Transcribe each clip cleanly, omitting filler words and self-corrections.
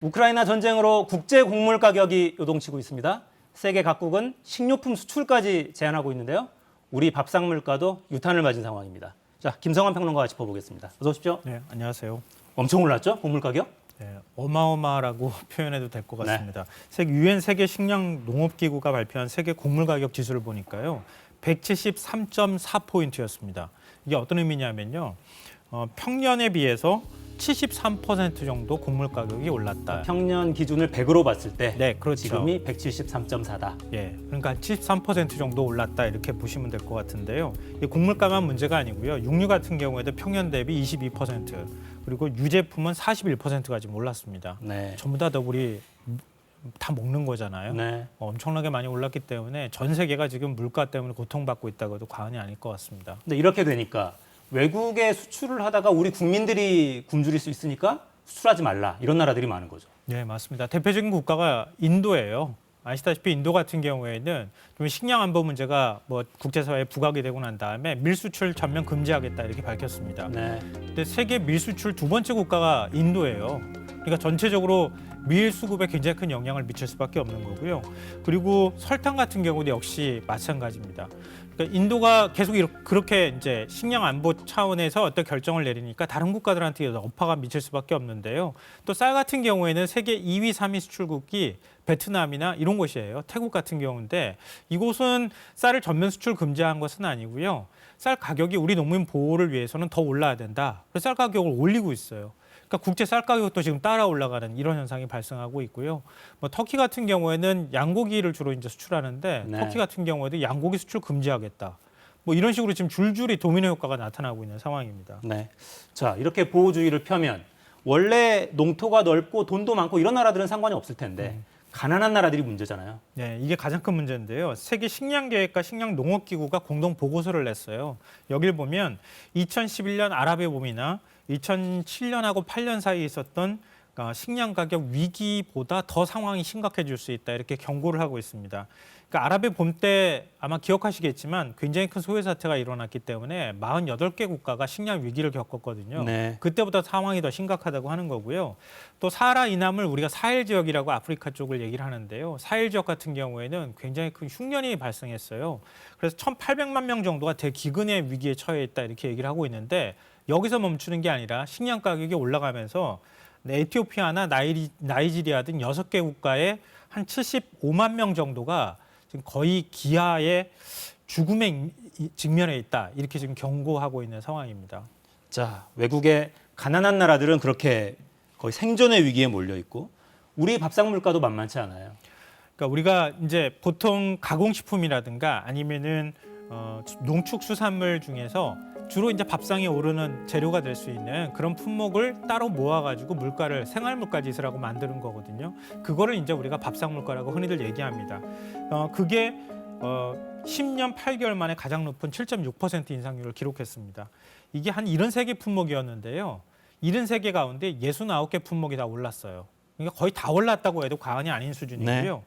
우크라이나 전쟁으로 국제 곡물 가격이 요동치고 있습니다. 세계 각국은 식료품 수출까지 제한하고 있는데요. 우리 밥상 물가도 유탄을 맞은 상황입니다. 자, 김성환 평론가와 짚어보겠습니다. 어서 오십시오. 네, 안녕하세요. 엄청 올랐죠? 곡물 가격? 네, 어마어마하다고 표현해도 될 것 같습니다. 네. 유엔 세계 식량 농업 기구가 발표한 세계 곡물 가격 지수를 보니까요. 173.4포인트였습니다. 이게 어떤 의미냐면요. 평년에 비해서 73% 정도 곡물 가격이 올랐다. 평년 기준을 100으로 봤을 때 네, 그렇죠. 지금이 173.4다. 예, 그러니까 73% 정도 올랐다 이렇게 보시면 될 것 같은데요. 이 곡물가만 문제가 아니고요. 육류 같은 경우에도 평년 대비 22%, 그리고 유제품은 41%가 지금 올랐습니다. 네. 전부 다 우리 다 먹는 거잖아요. 네. 엄청나게 많이 올랐기 때문에 전 세계가 지금 물가 때문에 고통받고 있다고 해도 과언이 아닐 것 같습니다. 근데 이렇게 되니까 외국에 수출을 하다가 우리 국민들이 굶주릴 수 있으니까 수출하지 말라. 이런 나라들이 많은 거죠. 네, 맞습니다. 대표적인 국가가 인도예요. 아시다시피 인도 같은 경우에는 좀 식량 안보 문제가 국제사회에 부각이 되고 난 다음에 밀수출 전면 금지하겠다 이렇게 밝혔습니다. 네. 근데 세계 밀수출 두 번째 국가가 인도예요. 그러니까 전체적으로 밀 수급에 굉장히 큰 영향을 미칠 수밖에 없는 거고요. 그리고 설탕 같은 경우도 역시 마찬가지입니다. 그러니까 인도가 계속 그렇게 이제 식량 안보 차원에서 어떤 결정을 내리니까 다른 국가들한테 여파가 미칠 수밖에 없는데요. 또 쌀 같은 경우에는 세계 2위, 3위 수출국이 베트남이나 이런 곳이에요. 태국 같은 경우인데 이곳은 쌀을 전면 수출 금지한 것은 아니고요. 쌀 가격이 우리 농민 보호를 위해서는 더 올라야 된다. 그래서 쌀 가격을 올리고 있어요. 그러니까 국제 쌀 가격도 지금 따라 올라가는 이런 현상이 발생하고 있고요. 터키 같은 경우에는 양고기를 주로 이제 수출하는데 네. 터키 같은 경우에도 양고기 수출 금지하겠다. 이런 식으로 지금 줄줄이 도미노 효과가 나타나고 있는 상황입니다. 네. 자, 이렇게 보호주의를 펴면 원래 농토가 넓고 돈도 많고 이런 나라들은 상관이 없을 텐데 가난한 나라들이 문제잖아요. 네, 이게 가장 큰 문제인데요. 세계 식량계획과 식량농업기구가 공동 보고서를 냈어요. 여기를 보면 2011년 아랍의 봄이나 2007년하고 8년 사이에 있었던 식량 가격 위기보다 더 상황이 심각해질 수 있다 이렇게 경고를 하고 있습니다. 그러니까 아랍의 봄 때 아마 기억하시겠지만 굉장히 큰 소요 사태가 일어났기 때문에 48개 국가가 식량 위기를 겪었거든요. 네. 그때보다 상황이 더 심각하다고 하는 거고요. 또 사하라 이남을 우리가 사헬 지역이라고 아프리카 쪽을 얘기를 하는데요. 사헬 지역 같은 경우에는 굉장히 큰 흉년이 발생했어요. 그래서 1,800만 명 정도가 대기근의 위기에 처해 있다 이렇게 얘기를 하고 있는데 여기서 멈추는 게 아니라 식량 가격이 올라가면서 에티오피아나 나이지리아 등 6개 국가의 한 75만 명 정도가 지금 거의 기아의 죽음에 직면해 있다. 이렇게 지금 경고하고 있는 상황입니다. 자, 외국의 가난한 나라들은 그렇게 거의 생존의 위기에 몰려 있고 우리 밥상 물가도 만만치 않아요. 그러니까 우리가 이제 보통 가공식품이라든가 아니면은 농축수산물 중에서 주로 이제 밥상에 오르는 재료가 될 수 있는 그런 품목을 따로 모아가지고 물가를 생활물가지수라고 만드는 거거든요. 그거를 이제 우리가 밥상물가라고 흔히들 얘기합니다. 그게 10년 8개월 만에 가장 높은 7.6% 인상률을 기록했습니다. 이게 한 73개 품목이었는데요. 73개 가운데 69개 품목이 다 올랐어요. 그러니까 거의 다 올랐다고 해도 과언이 아닌 수준이고요. 네.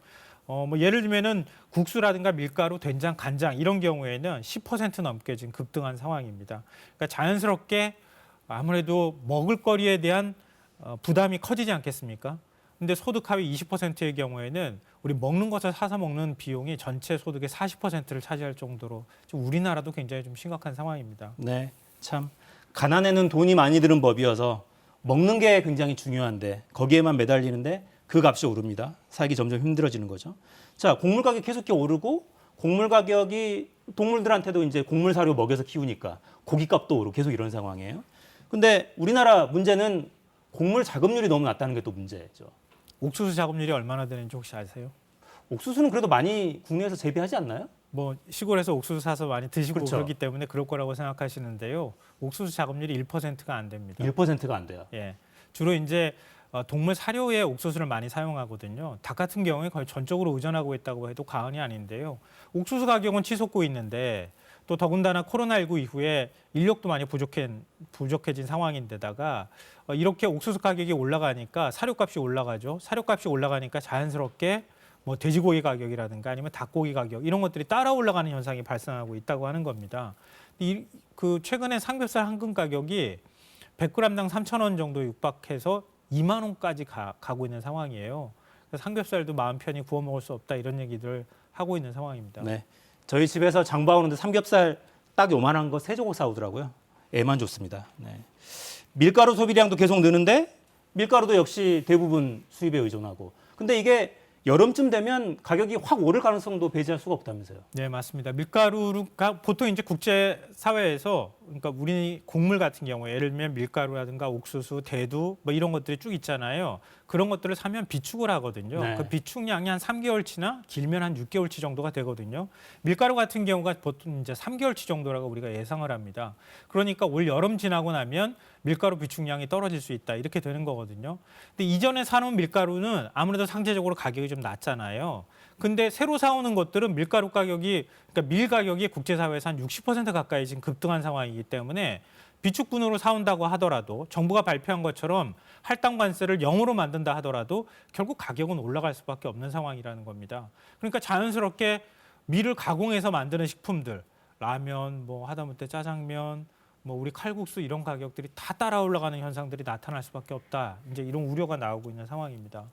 예를 들면은 국수라든가 밀가루, 된장, 간장 이런 경우에는 10% 넘게 지금 급등한 상황입니다. 그러니까 자연스럽게 아무래도 먹을거리에 대한 부담이 커지지 않겠습니까? 근데 소득 하위 20%의 경우에는 우리 먹는 것을 사서 먹는 비용이 전체 소득의 40%를 차지할 정도로 지금 우리나라도 굉장히 좀 심각한 상황입니다. 네. 참 가난에는 돈이 많이 드는 법이어서 먹는 게 굉장히 중요한데 거기에만 매달리는데 그 값이 오릅니다. 살기 점점 힘들어지는 거죠. 자, 곡물 가격이 계속 오르고 곡물 가격이 동물들한테도 이제 곡물 사료 먹여서 키우니까 고기값도 오르고 계속 이런 상황이에요. 근데 우리나라 문제는 곡물 자급률이 너무 낮다는 게 또 문제죠. 옥수수 작업률이 얼마나 되는지 혹시 아세요? 옥수수는 그래도 많이 국내에서 재배하지 않나요? 시골에서 옥수수 사서 많이 드시고 그렇죠. 그렇기 때문에 그럴 거라고 생각하시는데요. 옥수수 작업률이 1%가 안 됩니다. 1%가 안 돼요. 예, 주로 이제 동물 사료에 옥수수를 많이 사용하거든요. 닭 같은 경우에 거의 전적으로 의존하고 있다고 해도 과언이 아닌데요. 옥수수 가격은 치솟고 있는데 또 더군다나 코로나19 이후에 인력도 많이 부족해진 상황인데다가 이렇게 옥수수 가격이 올라가니까 사료값이 올라가죠. 사료값이 올라가니까 자연스럽게 돼지고기 가격이라든가 아니면 닭고기 가격 이런 것들이 따라 올라가는 현상이 발생하고 있다고 하는 겁니다. 최근에 삼겹살 한 근 가격이 100g당 3,000원 정도 육박해서 2만 원까지 가고 있는 상황이에요. 그래서 삼겹살도 마음 편히 구워 먹을 수 없다 이런 얘기들 하고 있는 상황입니다. 네. 저희 집에서 장 봐오는데 삼겹살 딱 요만한 거 3조각 사오더라고요. 애만 좋습니다. 네. 밀가루 소비량도 계속 느는데 밀가루도 역시 대부분 수입에 의존하고. 근데 이게 여름쯤 되면 가격이 확 오를 가능성도 배제할 수가 없다면서요. 네, 맞습니다. 밀가루가 보통 이제 국제 사회에서 그러니까 우리 곡물 같은 경우에 예를 들면 밀가루라든가 옥수수, 대두 뭐 이런 것들이 쭉 있잖아요. 그런 것들을 사면 비축을 하거든요. 네. 그 비축량이 한 3개월치나 길면 한 6개월치 정도가 되거든요. 밀가루 같은 경우가 보통 이제 3개월치 정도라고 우리가 예상을 합니다. 그러니까 올 여름 지나고 나면 밀가루 비축량이 떨어질 수 있다 이렇게 되는 거거든요. 근데 이전에 사놓은 밀가루는 아무래도 상대적으로 가격이 좀 낮잖아요. 근데 새로 사오는 것들은 밀가루 가격이 그러니까 밀 가격이 국제사회에서 한 60% 가까이 지금 급등한 상황이기 때문에 비축분으로 사온다고 하더라도 정부가 발표한 것처럼 할당 관세를 0으로 만든다 하더라도 결국 가격은 올라갈 수밖에 없는 상황이라는 겁니다. 그러니까 자연스럽게 밀을 가공해서 만드는 식품들, 라면, 뭐 하다못해 짜장면, 뭐 우리 칼국수 이런 가격들이 다 따라 올라가는 현상들이 나타날 수밖에 없다. 이제 이런 우려가 나오고 있는 상황입니다.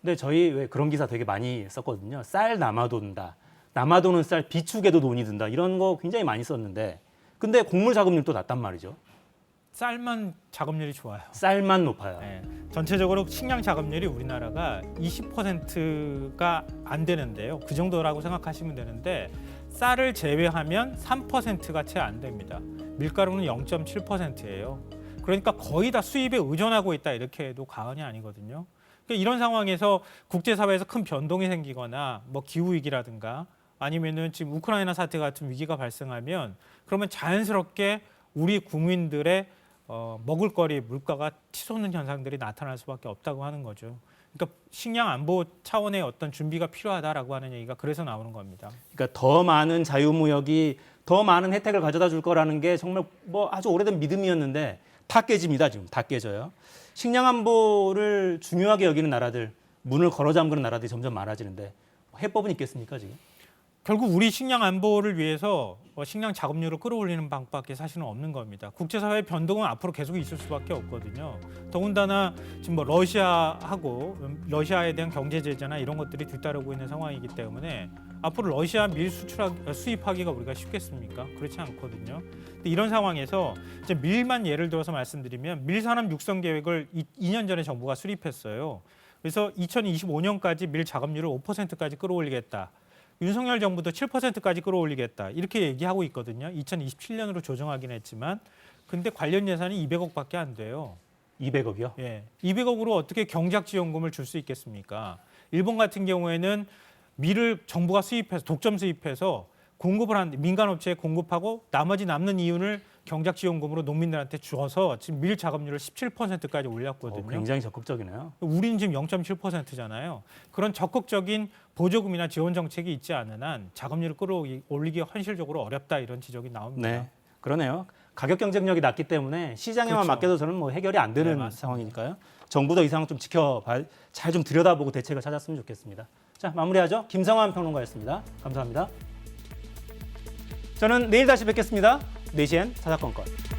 근데 저희 왜 그런 기사 되게 많이 썼거든요. 쌀 남아돈다. 남아도는 쌀 비축에도 돈이 든다. 이런 거 굉장히 많이 썼는데 근데 곡물 자급률도 낮단 말이죠. 쌀만 작업률이 좋아요. 쌀만 높아요. 네. 전체적으로 식량 작업률이 우리나라가 20%가 안 되는데요. 그 정도라고 생각하시면 되는데 쌀을 제외하면 3%가 채 안 됩니다. 밀가루는 0.7%예요. 그러니까 거의 다 수입에 의존하고 있다 이렇게 해도 과언이 아니거든요. 그러니까 이런 상황에서 국제사회에서 큰 변동이 생기거나 뭐 기후위기라든가 아니면은 지금 우크라이나 사태 같은 위기가 발생하면 그러면 자연스럽게 우리 국민들의 먹을거리, 물가가 치솟는 현상들이 나타날 수밖에 없다고 하는 거죠. 그러니까 식량 안보 차원의 어떤 준비가 필요하다라고 하는 얘기가 그래서 나오는 겁니다. 그러니까 더 많은 자유무역이 더 많은 혜택을 가져다 줄 거라는 게 정말 뭐 아주 오래된 믿음이었는데 다 깨집니다. 지금 다 깨져요. 식량 안보를 중요하게 여기는 나라들, 문을 걸어 잠그는 나라들이 점점 많아지는데 해법은 있겠습니까 지금? 결국 우리 식량 안보를 위해서 식량 작업률을 끌어올리는 방법밖에 사실은 없는 겁니다. 국제사회의 변동은 앞으로 계속 있을 수밖에 없거든요. 더군다나 지금 뭐 러시아에 대한 경제 제재나 이런 것들이 뒤따르고 있는 상황이기 때문에 앞으로 러시아 밀 수입하기가 우리가 쉽겠습니까? 그렇지 않거든요. 근데 이런 상황에서 이제 밀만 예를 들어서 말씀드리면 밀산업 육성 계획을 2년 전에 정부가 수립했어요. 그래서 2025년까지 밀 작업률을 5%까지 끌어올리겠다. 윤석열 정부도 7%까지 끌어올리겠다. 이렇게 얘기하고 있거든요. 2027년으로 조정하긴 했지만 근데 관련 예산이 200억밖에 안 돼요. 200억이요? 예. 200억으로 어떻게 경작 지원금을 줄 수 있겠습니까? 일본 같은 경우에는 밀을 정부가 수입해서 독점 수입해서 공급을 한 민간 업체에 공급하고 나머지 남는 이윤을 경작 지원금으로 농민들한테 주어서 지금 밀 작업률을 17%까지 올렸거든요. 굉장히 적극적이네요. 우리는 지금 0.7%잖아요. 그런 적극적인 보조금이나 지원 정책이 있지 않은 한 작업률을 끌어올리기가 현실적으로 어렵다 이런 지적이 나옵니다. 네, 그러네요. 가격 경쟁력이 낮기 때문에 시장에만 그렇죠. 맡겨서는 뭐 해결이 안 되는 네, 상황이니까요. 정부도 이 상황 좀 잘 좀 들여다보고 대책을 찾았으면 좋겠습니다. 자, 마무리하죠. 김성환 평론가였습니다. 감사합니다. 저는 내일 다시 뵙겠습니다. 4시엔 사사건건.